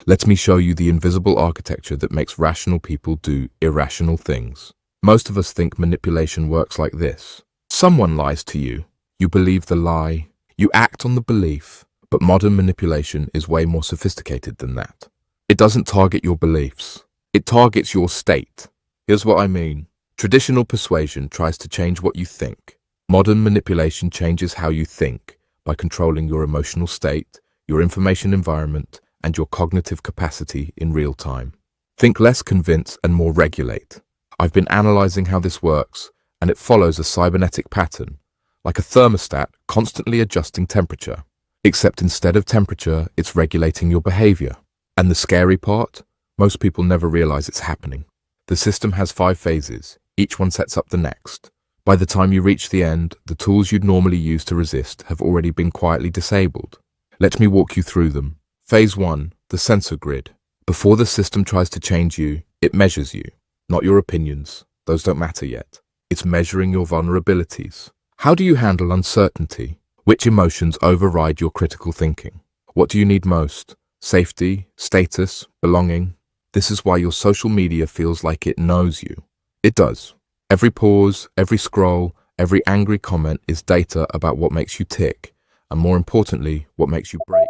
Let me show you the invisible architecture that makes rational people do irrational things. Most of us think manipulation works like this. Someone lies to you. You believe the lie. You act on the belief. But modern manipulation is way more sophisticated than that. It doesn't target your beliefs. It targets your state. Here's what I mean. Traditional persuasion tries to change what you think. Modern manipulation changes how you think by controlling your emotional state, your information environment, and your cognitive capacity in real time. Think less, convince, and more regulate. I've been analyzing how this works, and it follows a cybernetic pattern, like a thermostat constantly adjusting temperature. Except instead of temperature, it's regulating your behavior. And the scary part? Most people never realize it's happening. The system has 5 phases. Each one sets up the next. By the time you reach the end, the tools you'd normally use to resist have already been quietly disabled. Let me walk you through them. Phase 1, the sensor grid. Before the system tries to change you, it measures you. Not your opinions. Those don't matter yet. It's measuring your vulnerabilities. How do you handle uncertainty? Which emotions override your critical thinking? What do you need most? Safety, status, belonging? This is why your social media feels like it knows you. It does. Every pause, every scroll, every angry comment is data about what makes you tick, and more importantly, what makes you break.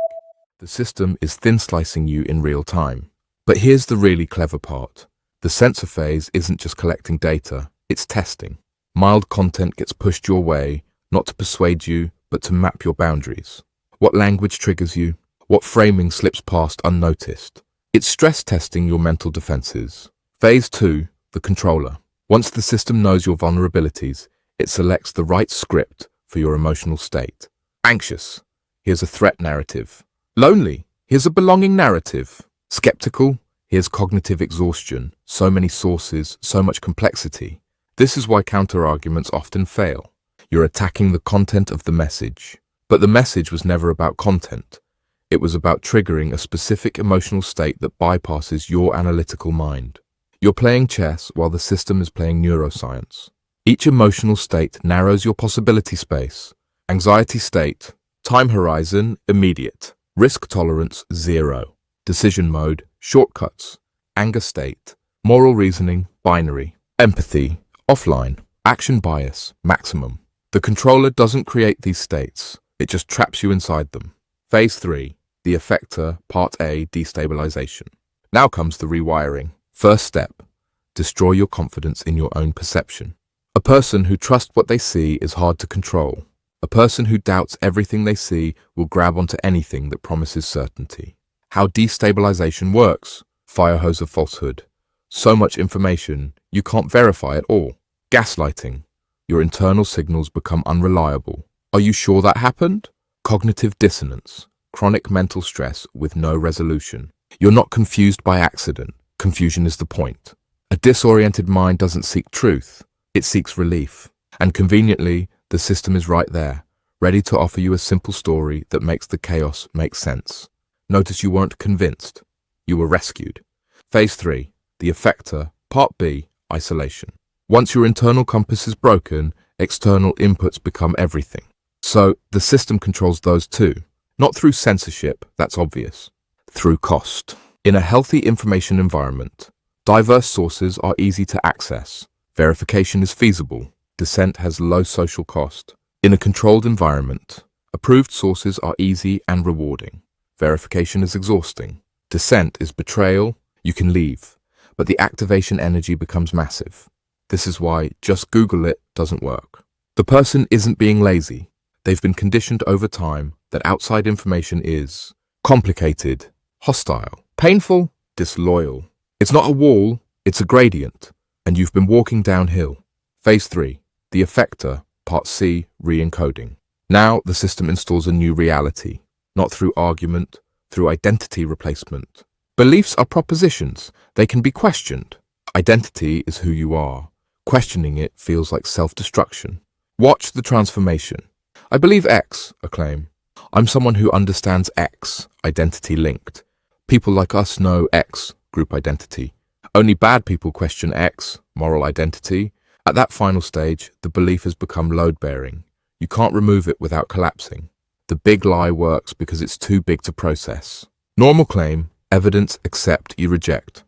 The system is thin slicing you in real time. But here's the really clever part. The sensor phase isn't just collecting data, it's testing. Mild content gets pushed your way, not to persuade you, but to map your boundaries. What language triggers you? What framing slips past unnoticed? It's stress testing your mental defenses. Phase 2, the controller. Once the system knows your vulnerabilities, it selects the right script for your emotional state. Anxious, here's a threat narrative. Lonely, here's a belonging narrative. Skeptical, here's cognitive exhaustion. So many sources, so much complexity. This is why counter-arguments often fail. You're attacking the content of the message. But the message was never about content. It was about triggering a specific emotional state that bypasses your analytical mind. You're playing chess while the system is playing neuroscience. Each emotional state narrows your possibility space. Anxiety state, time horizon, immediate. Risk tolerance, 0. Decision mode, shortcuts. Anger state, moral reasoning, binary. Empathy, offline. Action bias, maximum. The controller doesn't create these states. It just traps you inside them. Phase 3, the effector, Part A, destabilization. Now comes the rewiring. First step, destroy your confidence in your own perception. A person who trusts what they see is hard to control. A person who doubts everything they see will grab onto anything that promises certainty. How destabilization works. Fire hose of falsehood. So much information, you can't verify it all. Gaslighting. Your internal signals become unreliable. Are you sure that happened? Cognitive dissonance. Chronic mental stress with no resolution. You're not confused by accident. Confusion is the point. A disoriented mind doesn't seek truth. It seeks relief. And conveniently, the system is right there, ready to offer you a simple story that makes the chaos make sense. Notice you weren't convinced. You were rescued. Phase 3, the effector, Part B, isolation. Once your internal compass is broken, external inputs become everything. So, the system controls those too. Not through censorship, that's obvious. Through cost. In a healthy information environment, diverse sources are easy to access. Verification is feasible. Dissent has low social cost. In a controlled environment, approved sources are easy and rewarding. Verification is exhausting. Dissent is betrayal. You can leave, but the activation energy becomes massive. This is why just Google it doesn't work. The person isn't being lazy. They've been conditioned over time that outside information is complicated, hostile, painful, disloyal. It's not a wall, it's a gradient, and you've been walking downhill. Phase 3, the effector, Part C, re-encoding. Now the system installs a new reality, not through argument, through identity replacement. Beliefs are propositions. They can be questioned. Identity is who you are. Questioning it feels like self-destruction. Watch the transformation. I believe X, a claim. I'm someone who understands X, identity linked. People like us know X, group identity. Only bad people question X, moral identity. At that final stage, the belief has become load-bearing. You can't remove it without collapsing. The big lie works because it's too big to process. Normal claim, Evidence, accept, you reject.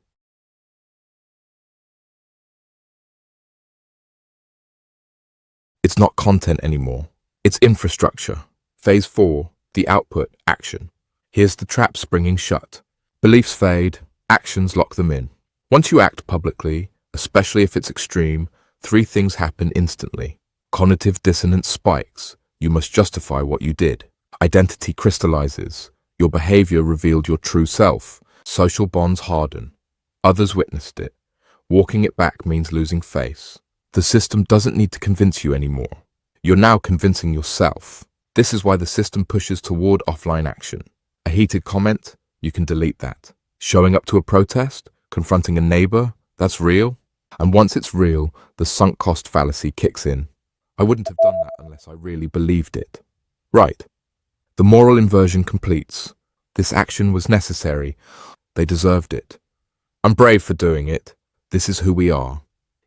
It's not content anymore. It's infrastructure. Phase 4, the output, action. Here's the trap springing shut. Beliefs fade, actions lock them in. Once you act publicly, especially if it's extreme, 3 things happen instantly. Cognitive dissonance spikes. You must justify what you did. Identity crystallizes. Your behavior revealed your true self. Social bonds harden. Others witnessed it. Walking it back means losing face. The system doesn't need to convince you anymore. You're now convincing yourself. This is why the system pushes toward offline action. A heated comment? You can delete that. Showing up to a protest? Confronting a neighbor? That's real. And once it's real, the sunk cost fallacy kicks in. I wouldn't have done that unless I really believed it. Right. The moral inversion completes. This action was necessary. They deserved it. I'm brave for doing it. This is who we are.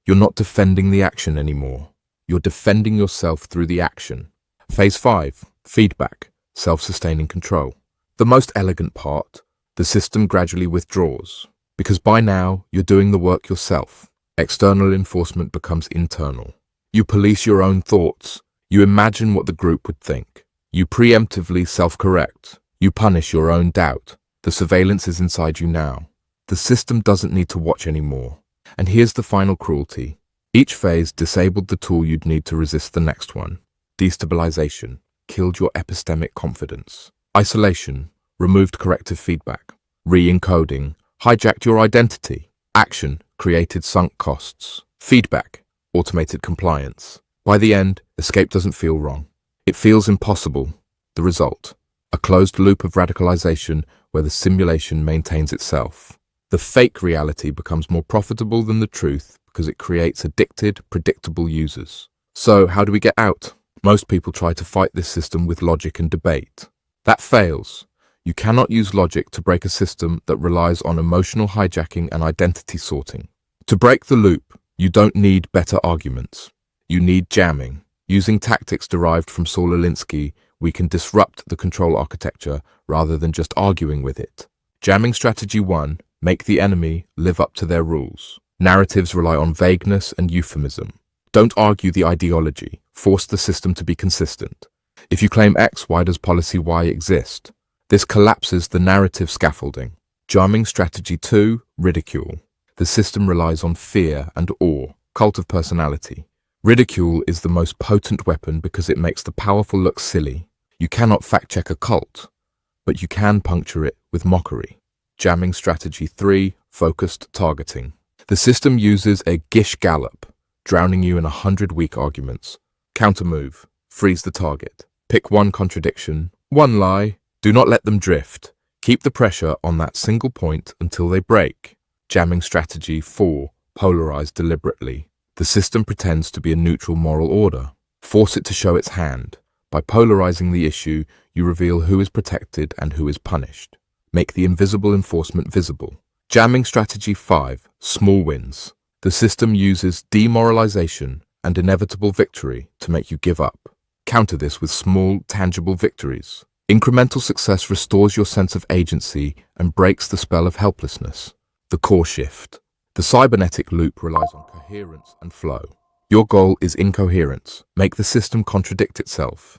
You're not defending the action anymore. You're defending yourself through the action. Phase 5, feedback, self-sustaining control. The most elegant part, the system gradually withdraws. Because by now, you're doing the work yourself. External enforcement becomes internal. You police your own thoughts. You imagine what the group would think. You preemptively self-correct. You punish your own doubt. The surveillance is inside you now. The system doesn't need to watch anymore. And here's the final cruelty. Each phase disabled the tool you'd need to resist the next one. Destabilization killed your epistemic confidence. Isolation removed corrective feedback. Re-encoding hijacked your identity. Action created sunk costs. Feedback automated compliance. By the end, escape doesn't feel wrong. It feels impossible. The result, a closed loop of radicalization where the simulation maintains itself. The fake reality becomes more profitable than the truth because it creates addicted, predictable users. So how do we get out? Most people try to fight this system with logic and debate. That fails. You cannot use logic to break a system that relies on emotional hijacking and identity sorting. To break the loop, you don't need better arguments. You need jamming. Using tactics derived from Saul Alinsky, we can disrupt the control architecture rather than just arguing with it. Jamming strategy 1, make the enemy live up to their rules. Narratives rely on vagueness and euphemism. Don't argue the ideology. Force the system to be consistent. If you claim X, why does policy Y exist? This collapses the narrative scaffolding. Jamming strategy 2, ridicule. The system relies on fear and awe, cult of personality. Ridicule is the most potent weapon because it makes the powerful look silly. You cannot fact-check a cult, but you can puncture it with mockery. Jamming strategy 3, focused targeting. The system uses a gish gallop, drowning you in 100 weak arguments. Countermove, freeze the target. Pick one contradiction, one lie. Do not let them drift. Keep the pressure on that single point until they break. Jamming strategy 4, polarize deliberately. The system pretends to be a neutral moral order. Force it to show its hand. By polarizing the issue, you reveal who is protected and who is punished. Make the invisible enforcement visible. Jamming strategy 5, small wins. The system uses demoralization and inevitable victory to make you give up. Counter this with small, tangible victories. Incremental success restores your sense of agency and breaks the spell of helplessness. The core shift. The cybernetic loop relies on coherence and flow. Your goal is incoherence. Make the system contradict itself.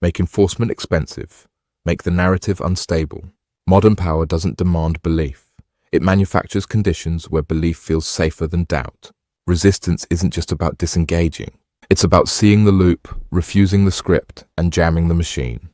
Make enforcement expensive. Make the narrative unstable. Modern power doesn't demand belief. It manufactures conditions where belief feels safer than doubt. Resistance isn't just about disengaging. It's about seeing the loop, refusing the script, and jamming the machine.